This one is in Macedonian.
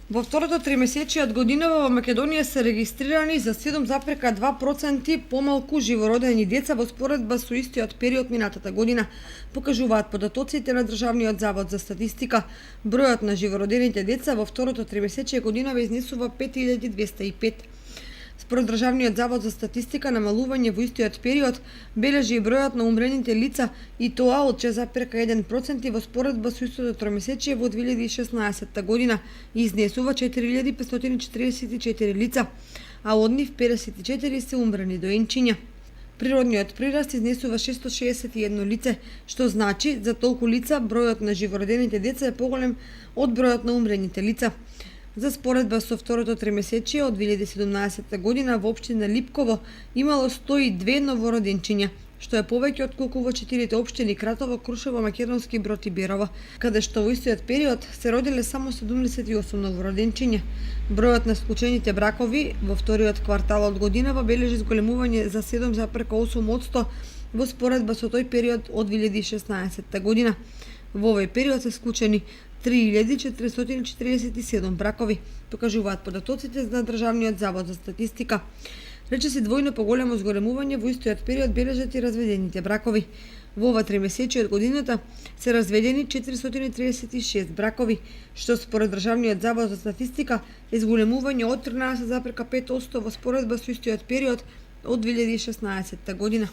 Во второто тримесечие од годинава во Македонија се регистрирани за 7,2% помалку живородени деца во споредба со истиот период минатата година, покажуваат податоците на Државниот завод за статистика. Бројот на живородените деца во второто тримесечие годинава изнесува 5205. Според Државниот завод за статистика, намалување во истиот период бележи и бројот на умрените лица, и тоа од 6,1% во споредба со истото тримесечие во 2016 година и изнесува 4544 лица, а од нив 54 се умрени доенчиња. Природниот прираст изнесува 661 лице, што значи за толку лица бројот на живородените деца е поголем од бројот на умрените лица. За споредба со второто тримесечие од 2017 година во општина Липково имало 102 новороденчиња, што е повеќе отколку во 4 општини Кратово, Крушево, Македонски Брод и Берово, каде што во истиот период се родиле само 78 новороденчиња. Бројот на склучените бракови во вториот квартал од годинава бележи зголемување за 7,8% во споредба со тој период од 2016 година. Во овој период се склучени 3447 бракови, покажуваат податоците на Државниот завод за статистика. Речиси двојно поголемо зголемување во истиот период бележат и разведените бракови. Во ова тримесечие од годината се разведени 436 бракови, што според Државниот завод за статистика е зголемување од 13,5% во споредба со истиот период од 2016 година.